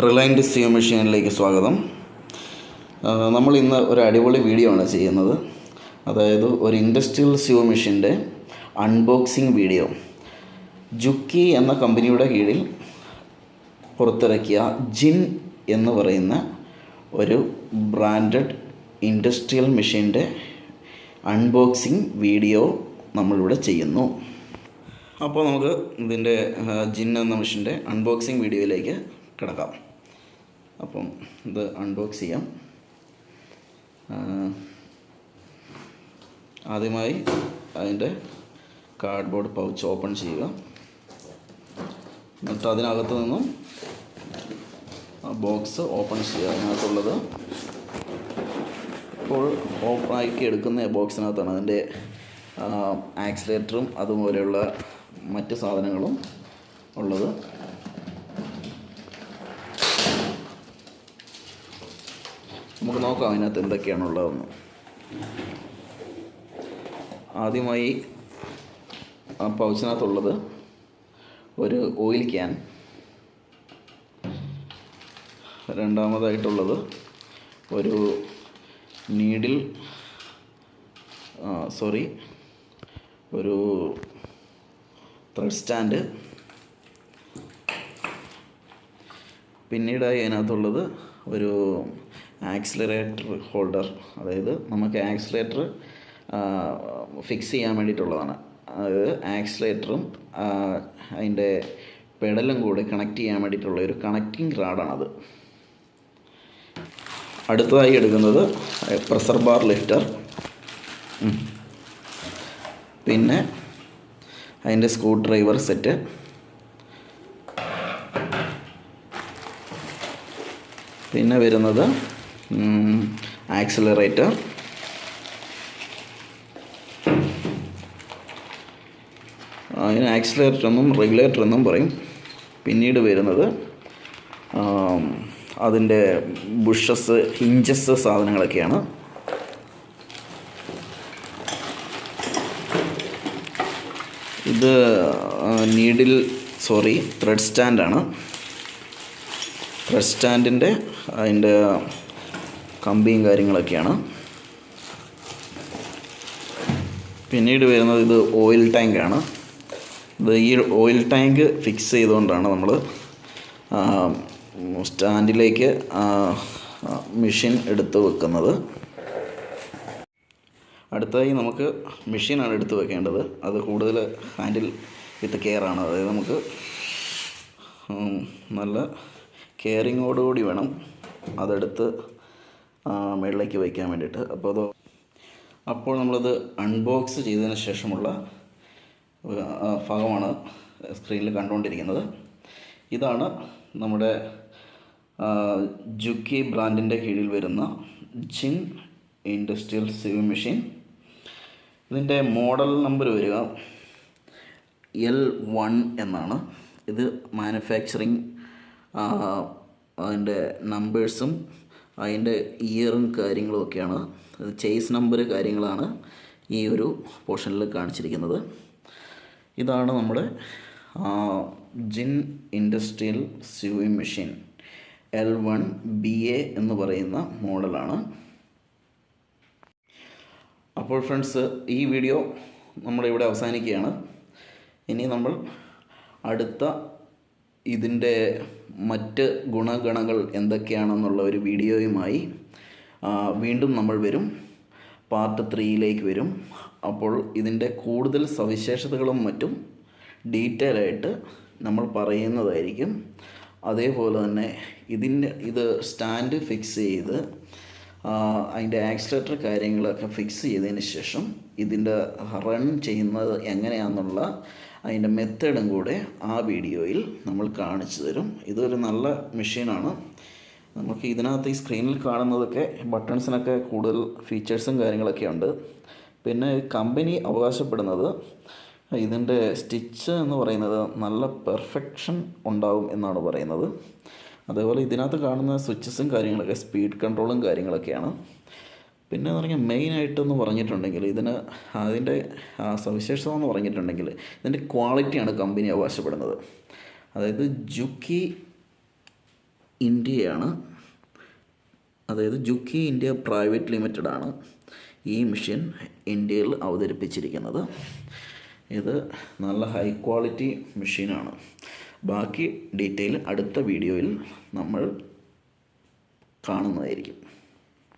Reliant സിയോ മെഷീനിലേക്ക് സ്വാഗതം. നമ്മൾ ഇന്ന് ഒരു അടിപൊളി വീഡിയോ ആണ് ചെയ്യുന്നത്. അതായത് ഒരു ഇൻഡസ്ട്രിയൽ സിയോ മെഷീൻ്റെ അൺബോക്സിങ് വീഡിയോ. ജുക്കി എന്ന കമ്പനിയുടെ കീഴിൽ പുറത്തിറക്കിയ ജിൻ എന്ന് പറയുന്ന ഒരു ബ്രാൻഡഡ് ഇൻഡസ്ട്രിയൽ മെഷീൻ്റെ അൺബോക്സിങ് വീഡിയോ നമ്മളിവിടെ ചെയ്യുന്നു. അപ്പോൾ നമുക്ക് ഇതിൻ്റെ ജിൻ എന്ന മെഷീൻ്റെ അൺബോക്സിങ് വീഡിയോയിലേക്ക് കിടക്കാം. അപ്പം ഇത് അൺബോക്സ് ചെയ്യാം. ആദ്യമായി അതിൻ്റെ കാർഡ്ബോർഡ് പൗച്ച് ഓപ്പൺ ചെയ്യുക. എന്നിട്ട് അതിനകത്ത് നിന്നും ബോക്സ് ഓപ്പൺ ചെയ്യുക. അതിനകത്തുള്ളത് ഇപ്പോൾ ഓപ്പണാക്കി എടുക്കുന്ന ബോക്സിനകത്താണ് അതിൻ്റെ ആക്സിലേറ്ററും അതുപോലെയുള്ള മറ്റ് സാധനങ്ങളും ഉള്ളത്. നമുക്ക് നോക്കാം അതിനകത്ത് എന്തൊക്കെയാണുള്ളതെന്ന്. ആദ്യമായി ആ പൗച്ചിനകത്തുള്ളത് ഒരു ഓയിൽ ക്യാൻ, രണ്ടാമതായിട്ടുള്ളത് ഒരു നീഡിൽ ഒരു ത്രെഡ് സ്റ്റാൻഡ്, പിന്നീടായി അതിനകത്തുള്ളത് ഒരു ആക്സിലറേറ്റർ ഹോൾഡർ, അതായത് നമുക്ക് ആക്സിലേറ്റർ ഫിക്സ് ചെയ്യാൻ വേണ്ടിയിട്ടുള്ളതാണ്. അതായത് ആക്സിലേറ്ററും അതിൻ്റെ പെഡലും കൂടി കണക്ട് ചെയ്യാൻ വേണ്ടിയിട്ടുള്ള ഒരു കണക്റ്റിംഗ് റാഡാണത്. അടുത്തതായി എടുക്കുന്നത് പ്രഷർ ബാർ ലിഫ്റ്റർ, പിന്നെ അതിൻ്റെ സ്ക്രൂ ഡ്രൈവർ സെറ്റ്, പിന്നെ വരുന്നത് ആക്സിലറേറ്റർ, അതിന് ആക്സിലറേറ്റർ എന്നും റെഗുലേറ്റർ എന്നും പറയും. പിന്നീട് വരുന്നത് അതിൻ്റെ ബുഷസ്, ഹിഞ്ചസ് സാധനങ്ങളൊക്കെയാണ്. ഇത് ത്രെഡ് സ്റ്റാൻഡാണ്. ത്രെഡ് സ്റ്റാൻഡിൻ്റെ അതിൻ്റെ കമ്പിയും കാര്യങ്ങളൊക്കെയാണ്. പിന്നീട് വരുന്നത് ഇത് ഓയിൽ ടാങ്കാണ്. ഈ ഓയിൽ ടാങ്ക് ഫിക്സ് ചെയ്തുകൊണ്ടാണ് നമ്മൾ സ്റ്റാൻഡിലേക്ക് മെഷീൻ എടുത്ത് വെക്കുന്നത്. അടുത്തതായി നമുക്ക് മെഷീനാണ് എടുത്ത് വെക്കേണ്ടത്. അത് കൂടുതൽ ഹാൻഡിൽ വിത്ത് കെയറാണ്. അതായത് നമുക്ക് നല്ല കെയറിങ്ങോടുകൂടി വേണം അതെടുത്ത് മുകളിലേക്ക് വയ്ക്കാൻ വേണ്ടിയിട്ട്. അപ്പോൾ നമ്മളത് അൺബോക്സ് ചെയ്തതിന് ശേഷമുള്ള ഭാഗമാണ് സ്ക്രീനിൽ കണ്ടുകൊണ്ടിരിക്കുന്നത്. ഇതാണ് നമ്മുടെ ജുക്കി ബ്രാൻഡിൻ്റെ കീഴിൽ വരുന്ന ജിൻ ഇൻഡസ്ട്രിയൽ സിയോ മെഷീൻ. ഇതിൻ്റെ മോഡൽ നമ്പർ വരിക L1 എന്നാണ്. ഇത് മാനുഫാക്ചറിങ് അതിൻ്റെ നമ്പേഴ്സും അതിൻ്റെ ഇയറും കാര്യങ്ങളും ഒക്കെയാണ്. അത് ചേസ് നമ്പർ കാര്യങ്ങളാണ് ഈ ഒരു പോർഷനിൽ കാണിച്ചിരിക്കുന്നത്. ഇതാണ് നമ്മുടെ ജിൻ industrial sewing machine L1 BA എന്ന് പറയുന്ന മോഡലാണ്. അപ്പോൾ ഫ്രണ്ട്സ്, ഈ വീഡിയോ നമ്മളിവിടെ അവസാനിക്കുകയാണ്. ഇനി നമ്മൾ അടുത്ത ഇതിൻ്റെ മറ്റ് ഗുണഗണങ്ങൾ എന്തൊക്കെയാണെന്നുള്ള ഒരു വീഡിയോയുമായി വീണ്ടും നമ്മൾ വരും. പാർട്ട് 3 വരും. അപ്പോൾ ഇതിൻ്റെ കൂടുതൽ സവിശേഷതകളും മറ്റും ഡീറ്റെയിൽ ആയിട്ട് നമ്മൾ പറയുന്നതായിരിക്കും. അതേപോലെ തന്നെ ഇത് സ്റ്റാൻഡ് ഫിക്സ് ചെയ്ത് അതിൻ്റെ ആക്സിലേറ്റർ കാര്യങ്ങളൊക്കെ ഫിക്സ് ചെയ്തതിന് ശേഷം ഇതിൻ്റെ റൺ ചെയ്യുന്നത് എങ്ങനെയാണെന്നുള്ള അതിൻ്റെ മെത്തേഡും കൂടെ ആ വീഡിയോയിൽ നമ്മൾ കാണിച്ചു തരും. ഇതൊരു നല്ല മെഷീനാണ്. നമുക്ക് ഇതിനകത്ത് ഈ സ്ക്രീനിൽ കാണുന്നതൊക്കെ ബട്ടൺസിനൊക്കെ കൂടുതൽ ഫീച്ചേഴ്സും കാര്യങ്ങളൊക്കെ ഉണ്ട്. പിന്നെ കമ്പനി അവകാശപ്പെടുന്നത് ഇതിൻ്റെ സ്റ്റിച്ച് എന്ന് പറയുന്നത് നല്ല പെർഫെക്ഷൻ ഉണ്ടാവും എന്നാണ് പറയുന്നത്. അതേപോലെ ഇതിനകത്ത് കാണുന്ന സ്വിച്ചസും കാര്യങ്ങളൊക്കെ സ്പീഡ് കൺട്രോളും കാര്യങ്ങളൊക്കെയാണ്. പിന്നെ എന്ന് പറഞ്ഞാൽ മെയിനായിട്ടെന്ന് പറഞ്ഞിട്ടുണ്ടെങ്കിൽ അതിൻ്റെ സവിശേഷത എന്ന് പറഞ്ഞിട്ടുണ്ടെങ്കിൽ ഇതിൻ്റെ ക്വാളിറ്റിയാണ് കമ്പനി അവകാശപ്പെടുന്നത്. അതായത് ജുക്കി ഇന്ത്യയാണ്, അതായത് ജുക്കി ഇന്ത്യ പ്രൈവറ്റ് ലിമിറ്റഡ് ആണ് ഈ മെഷീൻ ഇന്ത്യയിൽ അവതരിപ്പിച്ചിരിക്കുന്നത്. ഇത് നല്ല ഹൈ ക്വാളിറ്റി മെഷീനാണ്. ബാക്കി ഡീറ്റെയിൽ അടുത്ത വീഡിയോയിൽ നമ്മൾ കാണുന്നതായിരിക്കും.